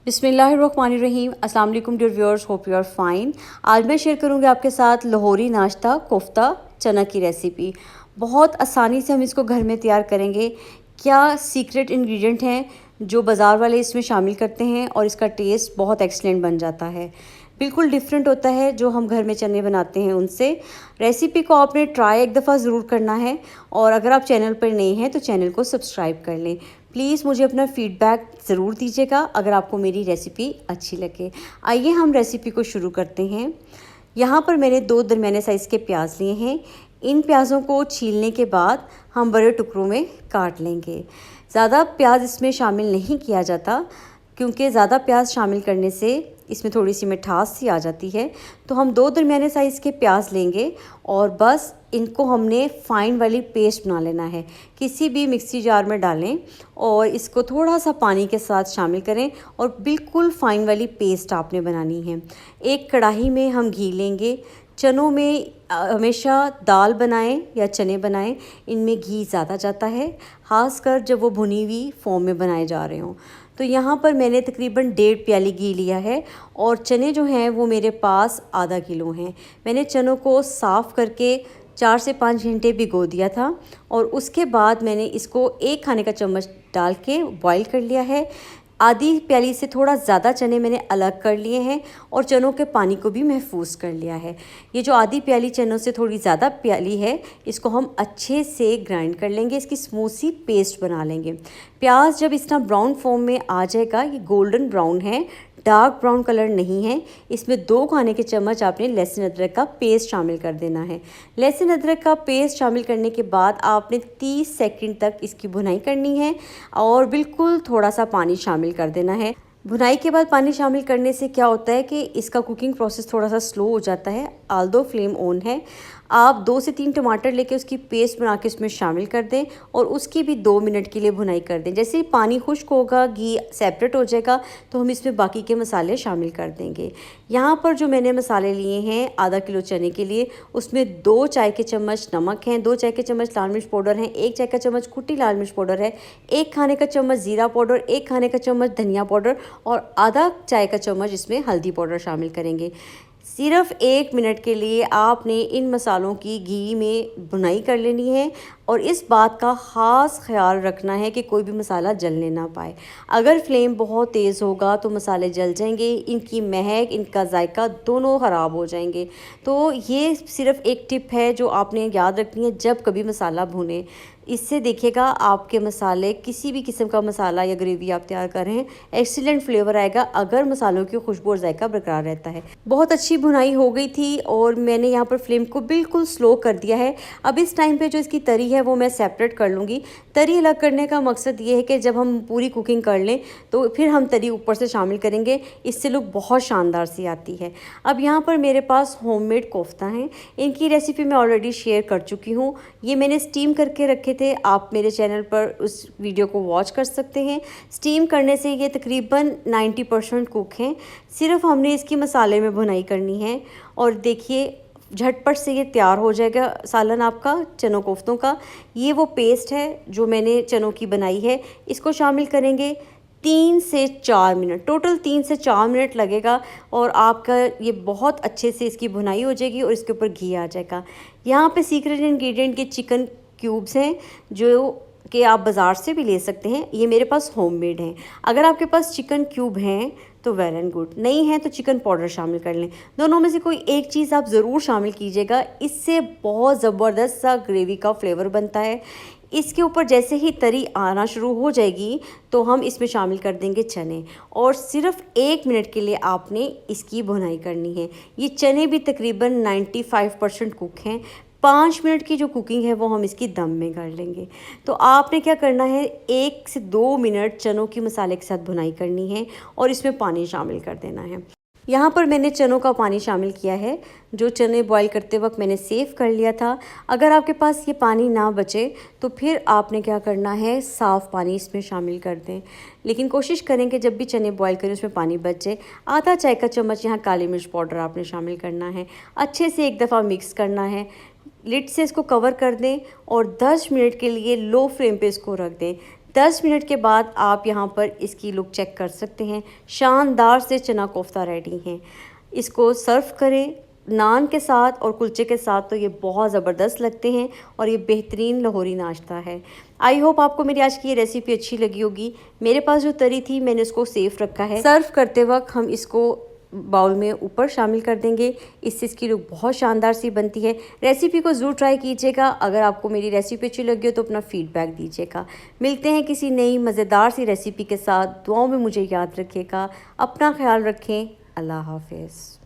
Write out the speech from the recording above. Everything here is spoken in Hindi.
बिस्मिल्लाहिर्रहमानिर्रहीम। अस्सलाम वालेकुम dear viewers, hope you are fine. आज मैं शेयर करूंगी आपके साथ लाहौरी नाश्ता कोफ्ता चना की रेसिपी। बहुत आसानी से हम इसको घर में तैयार करेंगे। क्या सीक्रेट इंग्रेडिएंट हैं जो बाज़ार वाले इसमें शामिल करते हैं और इसका टेस्ट बहुत एक्सलेंट बन जाता है। बिल्कुल डिफरेंट होता है जो हम घर में चने बनाते हैं उनसे। रेसिपी को आपने ट्राई एक दफ़ा ज़रूर करना है और अगर आप चैनल पर नए हैं तो चैनल को सब्सक्राइब कर लें। प्लीज़ मुझे अपना फ़ीडबैक ज़रूर दीजिएगा अगर आपको मेरी रेसिपी अच्छी लगे। आइए हम रेसिपी को शुरू करते हैं। यहाँ पर मैंने 2 दरमियाने साइज़ के प्याज लिए हैं। इन प्याज़ों को छीलने के बाद हम बड़े टुकड़ों में काट लेंगे। ज़्यादा प्याज इसमें शामिल नहीं किया जाता क्योंकि ज़्यादा प्याज शामिल करने से इसमें थोड़ी सी मिठास सी आ जाती है। तो हम 2 दरमियाने साइज़ के प्याज लेंगे और बस इनको हमने फ़ाइन वाली पेस्ट बना लेना है। किसी भी मिक्सी जार में डालें और इसको थोड़ा सा पानी के साथ शामिल करें और बिल्कुल फ़ाइन वाली पेस्ट आपने बनानी है। एक कढ़ाई में हम घी लेंगे। चनों में हमेशा दाल बनाएं या चने बनाएं, इनमें घी ज़्यादा जाता है, ख़ासकर जब वो भुनी हुई फॉर्म में बनाए जा रहे हों। तो यहाँ पर मैंने तकरीबन 1.5 प्याली घी लिया है और चने जो हैं वो मेरे पास आधा किलो हैं। मैंने चनों को साफ़ करके 4 से 5 घंटे भिगो दिया था और उसके बाद मैंने इसको 1 खाने का चम्मच डाल के बॉईल कर लिया है। आधी प्याली से थोड़ा ज़्यादा चने मैंने अलग कर लिए हैं और चनों के पानी को भी महफूज कर लिया है। ये जो आधी प्याली चनों से थोड़ी ज़्यादा प्याली है, इसको हम अच्छे से ग्राइंड कर लेंगे, इसकी स्मूथ सी पेस्ट बना लेंगे। प्याज जब इस तरह ब्राउन फॉर्म में आ जाएगा, ये गोल्डन ब्राउन है, डार्क ब्राउन कलर नहीं है, इसमें 2 खाने के चम्मच आपने लहसुन अदरक का पेस्ट शामिल कर देना है। लहसुन अदरक का पेस्ट शामिल करने के बाद आपने 30 सेकंड तक इसकी भुनाई करनी है और बिल्कुल थोड़ा सा पानी शामिल कर देना है। भुनाई के बाद पानी शामिल करने से क्या होता है कि इसका कुकिंग प्रोसेस थोड़ा सा स्लो हो जाता है। आल्दो फ्लेम ऑन है। आप 2 से 3 टमाटर लेके उसकी पेस्ट बना के इसमें शामिल कर दें और उसकी भी 2 मिनट के लिए भुनाई कर दें। जैसे ही पानी खुश्क होगा, घी सेपरेट हो जाएगा, तो हम इसमें बाकी के मसाले शामिल कर देंगे। यहाँ पर जो मैंने मसाले लिए हैं आधा किलो चने के लिए, उसमें 2 चाय के चम्मच नमक हैं, 2 चाय के चम्मच लाल मिर्च पाउडर हैं, 1 चाय का चम्मच कुटी लाल मिर्च पाउडर है, 1 खाने का चम्मच ज़ीरा पाउडर, 1 खाने का चम्मच धनिया पाउडर और आधा चाय का चम्मच इसमें हल्दी पाउडर शामिल करेंगे। सिर्फ 1 मिनट के लिए आपने इन मसालों की घी में भुनाई कर लेनी है और इस बात का ख़ास ख्याल रखना है कि कोई भी मसाला जलने ना पाए। अगर फ्लेम बहुत तेज़ होगा तो मसाले जल जाएंगे, इनकी महक, इनका जायका दोनों ख़राब हो जाएंगे। तो ये सिर्फ एक टिप है जो आपने याद रखनी है जब कभी मसाला भुने। इससे देखिएगा आपके मसाले, किसी भी किस्म का मसाला या ग्रेवी आप तैयार कर रहे हैं, एक्सीलेंट फ्लेवर आएगा अगर मसालों की खुशबू और जायका बरकरार रहता है। बहुत अच्छी भुनाई हो गई थी और मैंने यहाँ पर फ्लेम को बिल्कुल स्लो कर दिया है। अब इस टाइम पे जो इसकी तरी है वो मैं सेपरेट कर लूँगी। तरी अलग करने का मकसद ये है कि जब हम पूरी कुकिंग कर लें तो फिर हम तरी ऊपर से शामिल करेंगे, इससे लुक बहुत शानदार सी आती है। अब यहाँ पर मेरे पास होममेड कोफ्ता हैं, इनकी रेसिपी मैं ऑलरेडी शेयर कर चुकी हूँ। ये मैंने स्टीम करके रखे थे, आप मेरे चैनल पर उस वीडियो को वॉच कर सकते हैं। स्टीम करने से ये तकरीबन 90% कुक हैं। सिर्फ हमने इसकी मसाले में भुनाई करनी है और देखिए झटपट से ये तैयार हो जाएगा सालन आपका चनों कोफ्तों का। ये वो पेस्ट है जो मैंने चनों की बनाई है, इसको शामिल करेंगे। 3 से 4 मिनट, टोटल 3 से 4 मिनट लगेगा और आपका ये बहुत अच्छे से इसकी भुनाई हो जाएगी और इसके ऊपर घी आ जाएगा। यहाँ पे सीक्रेट इंग्रेडिएंट के चिकन क्यूब्स हैं जो कि आप बाज़ार से भी ले सकते हैं, ये मेरे पास होममेड हैं। अगर आपके पास चिकन क्यूब हैं तो वेल एंड गुड, नहीं है तो चिकन पाउडर शामिल कर लें। दोनों में से कोई एक चीज़ आप ज़रूर शामिल कीजिएगा, इससे बहुत ज़बरदस्त सा ग्रेवी का फ्लेवर बनता है। इसके ऊपर जैसे ही तरी आना शुरू हो जाएगी तो हम इसमें शामिल कर देंगे चने और सिर्फ 1 मिनट के लिए आपने इसकी भुनाई करनी है। ये चने भी तकरीबन 95% कुक हैं। 5 मिनट की जो कुकिंग है वो हम इसकी दम में कर लेंगे। तो आपने क्या करना है, 1 से 2 मिनट चनों की मसाले के साथ भुनाई करनी है और इसमें पानी शामिल कर देना है। यहाँ पर मैंने चनों का पानी शामिल किया है, जो चने बॉईल करते वक्त मैंने सेव कर लिया था। अगर आपके पास ये पानी ना बचे तो फिर आपने क्या करना है, साफ़ पानी इसमें शामिल कर दें। लेकिन कोशिश करें कि जब भी चने बॉईल करें उसमें पानी बच जाए। आधा चाय का चम्मच यहाँ काली मिर्च पाउडर आपने शामिल करना है। अच्छे से एक दफ़ा मिक्स करना है। लिड से इसको कवर कर दें और 10 मिनट के लिए लो फ्लेम पे इसको रख दें। 10 मिनट के बाद आप यहाँ पर इसकी लुक चेक कर सकते हैं। शानदार से चना कोफ्ता रेडी हैं। इसको सर्व करें नान के साथ और कुलचे के साथ, तो ये बहुत ज़बरदस्त लगते हैं और ये बेहतरीन लाहौरी नाश्ता है। आई होप आपको मेरी आज की ये रेसिपी अच्छी लगी होगी। मेरे पास जो तरी थी मैंने इसको सेफ रखा है। सर्व करते वक्त हम इसको बाउल में ऊपर शामिल कर देंगे, इससे इसकी लुक बहुत शानदार सी बनती है। रेसिपी को ज़रूर ट्राई कीजिएगा। अगर आपको मेरी रेसिपी अच्छी लगी हो तो अपना फीडबैक दीजिएगा। मिलते हैं किसी नई मज़ेदार सी रेसिपी के साथ। दुआओं में मुझे याद रखिएगा। अपना ख्याल रखें। अल्लाह हाफ़िज़।